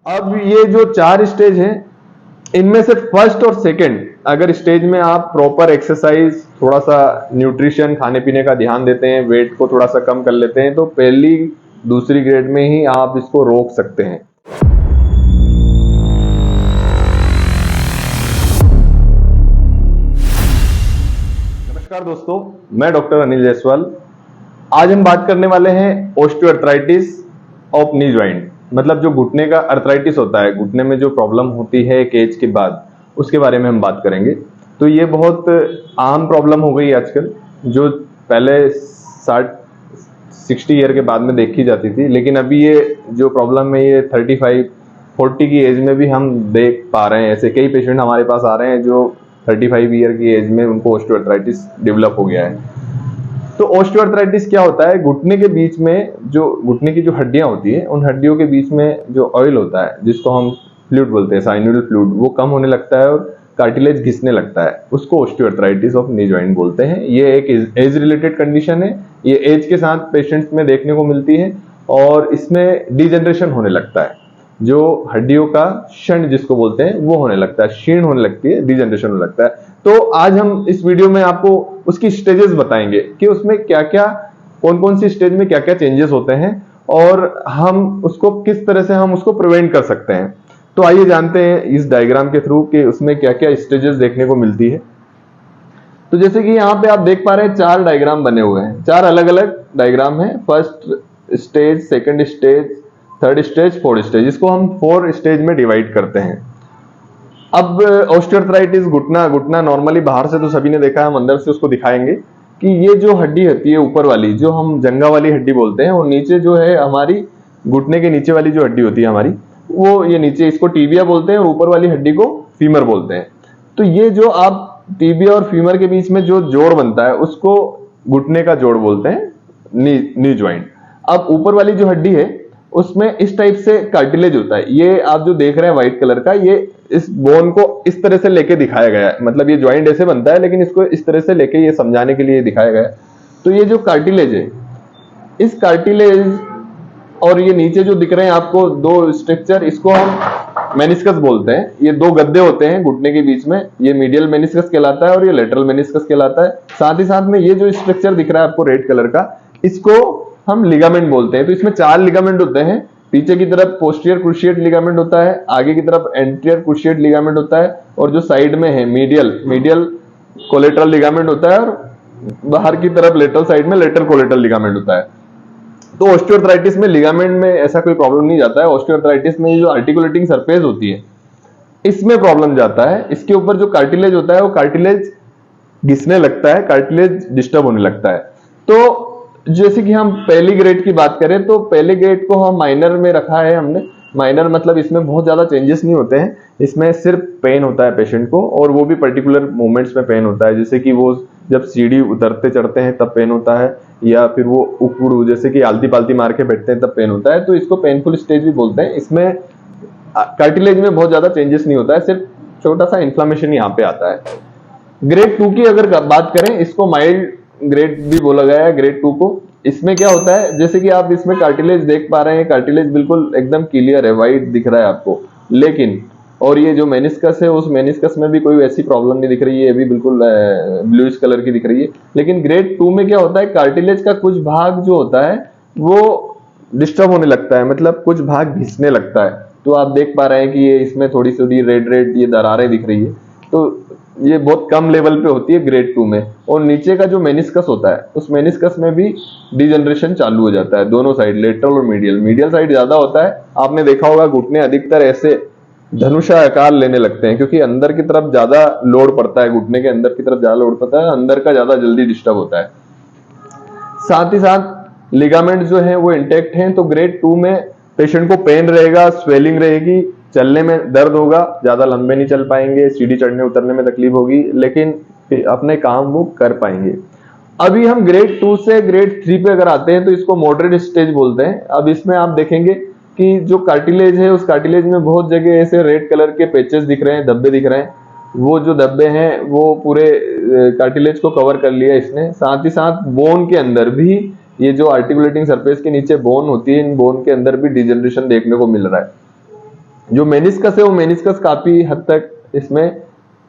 अब ये जो 4 स्टेज हैं, इनमें से फर्स्ट और सेकंड अगर स्टेज में आप प्रॉपर एक्सरसाइज, थोड़ा सा न्यूट्रिशन, खाने पीने का ध्यान देते हैं, वेट को थोड़ा सा कम कर लेते हैं, तो पहली दूसरी ग्रेड में ही आप इसको रोक सकते हैं। नमस्कार दोस्तों, मैं डॉक्टर अनिल जायसवाल। आज हम बात करने वाले हैं ऑस्टियोआर्थराइटिस ऑफ नी जॉइंट, मतलब जो घुटने का अर्थराइटिस होता है, घुटने में जो प्रॉब्लम होती है एक एज के बाद, उसके बारे में हम बात करेंगे। तो ये बहुत आम प्रॉब्लम हो गई आजकल, जो पहले 60 ईयर के बाद में देखी जाती थी, लेकिन अभी ये जो प्रॉब्लम है ये 35-40 की एज में भी हम देख पा रहे हैं। ऐसे कई पेशेंट हमारे पास आ रहे हैं जो 35 ईयर की एज में उनको ऑस्टियोआर्थराइटिस डेवलप हो गया है। तो ऑस्टियोआर्थराइटिस क्या होता है? घुटने के बीच में जो घुटने की जो हड्डियां होती है, उन हड्डियों के बीच में जो ऑयल होता है, जिसको हम फ्लूइड बोलते हैं, साइनोवियल फ्लूइड, वो कम होने लगता है और कार्टिलेज घिसने लगता है। उसको ऑस्टियोआर्थराइटिस ऑफ नी जॉइंट बोलते हैं। ये एक एज रिलेटेड कंडीशन है। ये एज के साथ पेशेंट्स में देखने को मिलती है और इसमें डिजेनरेशन होने लगता है। जो हड्डियों का क्षण जिसको बोलते हैं वो होने लगता है, क्षीण होने लगती है, डिजेनरेशन होने लगता है। तो आज हम इस वीडियो में आपको उसकी स्टेजेस बताएंगे कि उसमें क्या क्या, कौन कौन सी स्टेज में क्या क्या चेंजेस होते हैं और हम उसको किस तरह से हम उसको प्रिवेंट कर सकते हैं। तो आइए जानते हैं इस डायग्राम के थ्रू कि उसमें क्या क्या स्टेजेस देखने को मिलती है। तो जैसे कि यहाँ पे आप देख पा रहे हैं 4 डायग्राम बने हुए हैं, 4 अलग अलग डायग्राम है। First stage, second stage, third stage, fourth stage. इसको हम 4 स्टेज में डिवाइड करते हैं। अब ऑस्टियोआर्थराइटिस घुटना नॉर्मली बाहर से तो सभी ने देखा है, हम अंदर से उसको दिखाएंगे कि ये जो हड्डी होती है ऊपर वाली, जो हम जंघा वाली हड्डी बोलते हैं, और नीचे जो है हमारी घुटने के नीचे वाली जो हड्डी होती है हमारी, वो ये नीचे, इसको टीबिया बोलते हैं और ऊपर वाली हड्डी को फीमर बोलते हैं। तो ये जो आप टीबिया और फीमर के बीच में जो जोड़ बनता है उसको घुटने का जोड़ बोलते हैं, नी जॉइंट। अब ऊपर वाली जो हड्डी है उसमें इस टाइप से कार्टिलेज होता है। ये आप जो देख रहे हैं व्हाइट कलर का, ये इस बोन को इस तरह से लेके दिखाया गया है। मतलब ये ज्वाइंट ऐसे बनता है, लेकिन इसको इस तरह से लेके ये समझाने के लिए दिखाया गया है। तो ये जो कार्टिलेज है, इस कार्टिलेज और ये नीचे जो दिख रहे हैं आपको 2 स्ट्रक्चर, इसको हम मेनिस्कस बोलते हैं। ये 2 गद्दे होते हैं घुटने के बीच में, ये मीडियल मेनिस्कस कहलाता है और ये लेटरल मेनिस्कस कहलाता है। साथ ही साथ में ये जो स्ट्रक्चर दिख रहा है आपको रेड कलर का, इसको हम लिगामेंट बोलते हैं। तो इसमें 4 लिगामेंट होते हैं। पीछे की तरफ पोस्टीरियर क्रूशिएट लिगामेंट होता है, आगे की तरफ एंटीरियर क्रूशिएट लिगामेंट होता है, और जो साइड में है मीडियल कोलेटरल लिगामेंट होता है, और बाहर की तरफ लेटरल साइड में लेटरल कोलेटरल लिगामेंट होता है। तो ऑस्टियोआर्थराइटिस में लिगामेंट में ऐसा कोई प्रॉब्लम नहीं जाता है। ऑस्टियोआर्थराइटिस में ये जो आर्टिकुलेटिंग सरफेस होती है, इसमें प्रॉब्लम जाता है। इसके ऊपर जो कार्टिलेज होता है वो कार्टिलेज घिसने लगता है, कार्टिलेज डिस्टर्ब होने लगता है। तो जैसे कि हम पहली ग्रेड की बात करें, तो पहले ग्रेड को हम माइनर में रखा है हमने। माइनर मतलब इसमें बहुत ज्यादा चेंजेस नहीं होते हैं। इसमें सिर्फ पेन होता है पेशेंट को, और वो भी पर्टिकुलर मोमेंट्स में पेन होता है। जैसे कि वो जब सीढ़ी उतरते चढ़ते हैं तब पेन होता है, या फिर वो उकड़ू जैसे कि आलती पालती मार के बैठते हैं तब पेन होता है। तो इसको पेनफुल स्टेज भी बोलते हैं। इसमें कार्टिलेज में बहुत ज्यादा चेंजेस नहीं होता है, सिर्फ छोटा सा इन्फ्लामेशन यहाँ पे आता है। ग्रेड 2 की अगर बात करें, इसको माइल्ड ग्रेड भी बोला गया है, ग्रेड 2 को। इसमें क्या होता है, जैसे कि आप इसमें कार्टिलेज देख पा रहे हैं, कार्टिलेज बिल्कुल एकदम क्लियर है, व्हाइट दिख रहा है आपको। लेकिन और ये जो मेनिस्कस है, उस मेनिस्कस में भी कोई ऐसी प्रॉब्लम नहीं दिख रही है, ये भी बिल्कुल ब्लूइश कलर की दिख रही है। लेकिन ग्रेड 2 में क्या होता है, कार्टिलेज का कुछ भाग जो होता है वो डिस्टर्ब होने लगता है, मतलब कुछ भाग घिसने लगता है। तो आप देख पा रहे हैं कि ये इसमें थोड़ी थोड़ी रेड ये दरारें दिख रही है। तो ये बहुत कम लेवल पे होती है ग्रेड 2 में। और नीचे का जो मेनिस्कस होता है, उस मेनिस्कस में भी डिजेनरेशन चालू हो जाता है, दोनों साइड, लेटरल और मीडियल साइड ज्यादा होता है। आपने देखा होगा घुटने अधिकतर ऐसे धनुषा आकार लेने लगते हैं, क्योंकि अंदर की तरफ ज्यादा लोड पड़ता है, घुटने के अंदर की तरफ ज्यादा लोड पड़ता है, अंदर का ज्यादा जल्दी डिस्टर्ब होता है। साथ ही साथ लिगामेंट जो है वो इंटेक्ट हैं। तो ग्रेड 2 में पेशेंट को पेन रहेगा, स्वेलिंग रहेगी, चलने में दर्द होगा, ज्यादा लंबे नहीं चल पाएंगे, सीढ़ी चढ़ने उतरने में तकलीफ होगी, लेकिन अपने काम वो कर पाएंगे। अभी हम ग्रेड 2 से ग्रेड 3 पे अगर आते हैं तो इसको मॉडरेट स्टेज बोलते हैं। अब इसमें आप देखेंगे कि जो कार्टिलेज है, उस कार्टिलेज में बहुत जगह ऐसे रेड कलर के पैचेस दिख रहे हैं, धब्बे दिख रहे हैं। वो जो धब्बे हैं वो पूरे कार्टिलेज को कवर कर लिया इसने। साथ ही साथ बोन के अंदर भी, ये जो आर्टिकुलेटिंग सरफेस के नीचे बोन होती है, इन बोन के अंदर भी डिजेनरेशन देखने को मिल रहा है। जो मेनिस्कस है वो मेनिस्कस काफी हद तक इसमें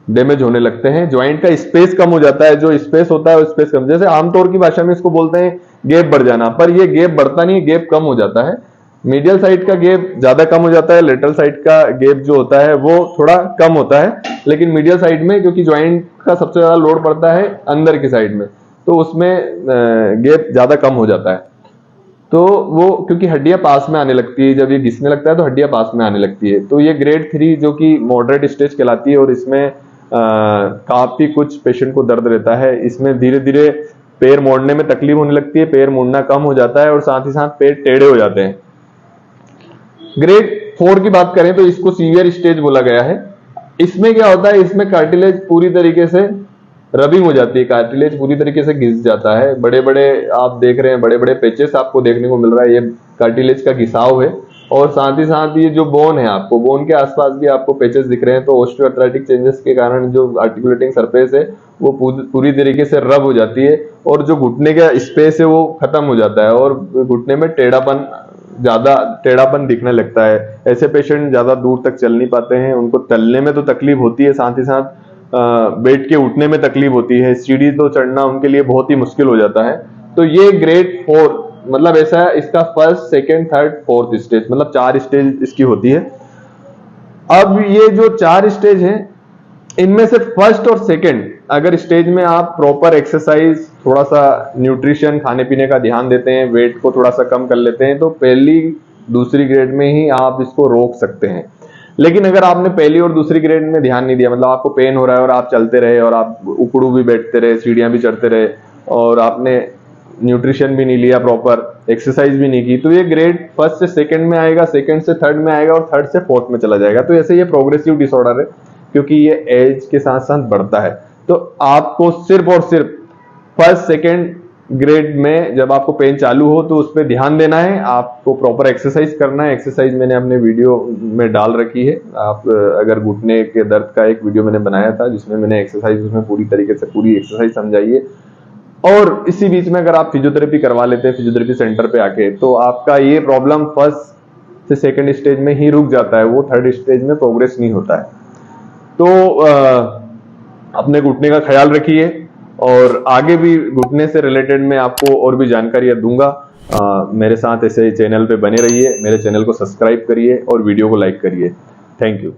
डैमेज होने लगते हैं। ज्वाइंट का स्पेस कम हो जाता है, जो स्पेस होता है वो स्पेस कम, जैसे आमतौर की भाषा में इसको बोलते हैं गैप बढ़ जाना, पर ये गैप बढ़ता नहीं है, गैप कम हो जाता है। मीडियल साइड का गैप ज्यादा कम हो जाता है, लेटरल साइड का गैप जो होता है वो थोड़ा कम होता है, लेकिन मीडियल साइड में क्योंकि ज्वाइंट का सबसे ज्यादा लोड पड़ता है अंदर की साइड में, तो उसमें गैप ज्यादा कम हो जाता है। तो वो क्योंकि हड्डियां पास में आने लगती है, जब ये घिसने लगता है तो हड्डियां पास में आने लगती है। तो ये ग्रेड 3 जो कि मॉडरेट स्टेज कहलाती है, और इसमें काफी कुछ पेशेंट को दर्द रहता है। इसमें धीरे धीरे पैर मोड़ने में तकलीफ होने लगती है, पैर मुड़ना कम हो जाता है और साथ ही साथ पैर टेढ़े हो जाते हैं। ग्रेड 4 की बात करें तो इसको सीवियर स्टेज बोला गया है। इसमें क्या होता है, इसमें कार्टिलेज पूरी तरीके से रबिंग हो जाती है, कार्टिलेज पूरी तरीके से घिस जाता है। बड़े बड़े आप देख रहे हैं, बड़े बड़े पैचेस आपको देखने को मिल रहा है, ये कार्टिलेज का घिसाव है। और साथ ही साथ ये जो बोन है, आपको बोन के आसपास भी आपको पैचेस दिख रहे हैं। तो ऑस्टियोआर्थराइटिक चेंजेस के कारण जो आर्टिकुलेटिंग सरफेस है वो पूरी तरीके से रब हो जाती है, और जो घुटने का स्पेस है वो खत्म हो जाता है, और घुटने में टेढ़ापन दिखने लगता है। ऐसे पेशेंट ज्यादा दूर तक चल नहीं पाते हैं, उनको चलने में तो तकलीफ होती है, साथ ही साथ बैठ के उठने में तकलीफ होती है, सीढ़ी तो चढ़ना उनके लिए बहुत ही मुश्किल हो जाता है। तो ये ग्रेड 4 मतलब ऐसा है, इसका first, second, third, fourth stage, मतलब 4 स्टेज इसकी होती है। अब ये जो 4 स्टेज हैं, इनमें से फर्स्ट और सेकेंड अगर स्टेज में आप प्रॉपर एक्सरसाइज, थोड़ा सा न्यूट्रिशन, खाने पीने का ध्यान देते हैं, वेट को थोड़ा सा कम कर लेते हैं, तो पहली दूसरी ग्रेड में ही आप इसको रोक सकते हैं। लेकिन अगर आपने पहली और दूसरी ग्रेड में ध्यान नहीं दिया, मतलब आपको पेन हो रहा है और आप चलते रहे और आप उकड़ू भी बैठते रहे, सीढ़ियां भी चढ़ते रहे, और आपने न्यूट्रिशन भी नहीं लिया, प्रॉपर एक्सरसाइज भी नहीं की, तो ये ग्रेड फर्स्ट से सेकंड में आएगा, सेकंड से थर्ड में आएगा और थर्ड से फोर्थ में चला जाएगा। तो ऐसे ये प्रोग्रेसिव डिसऑर्डर है, क्योंकि ये एज के साथ साथ बढ़ता है। तो आपको सिर्फ और सिर्फ फर्स्ट सेकंड ग्रेड में जब आपको पेन चालू हो तो उस पर ध्यान देना है, आपको प्रॉपर एक्सरसाइज करना है। एक्सरसाइज मैंने अपने वीडियो में डाल रखी है, आप अगर घुटने के दर्द का एक वीडियो मैंने बनाया था जिसमें मैंने एक्सरसाइज उसमें पूरी तरीके से पूरी एक्सरसाइज समझाई है। और इसी बीच में अगर आप फिजियोथेरेपी करवा लेते हैं फिजियोथेरेपी सेंटर पे आके, तो आपका ये प्रॉब्लम फर्स्ट से सेकंड स्टेज में ही रुक जाता है, वो थर्ड स्टेज में प्रोग्रेस नहीं होता है। तो अपने घुटने का ख्याल रखिए, और आगे भी घुटने से रिलेटेड मैं आपको और भी जानकारियां दूंगा। मेरे साथ ऐसे चैनल पे बने रहिए, मेरे चैनल को सब्सक्राइब करिए और वीडियो को लाइक करिए। Thank you.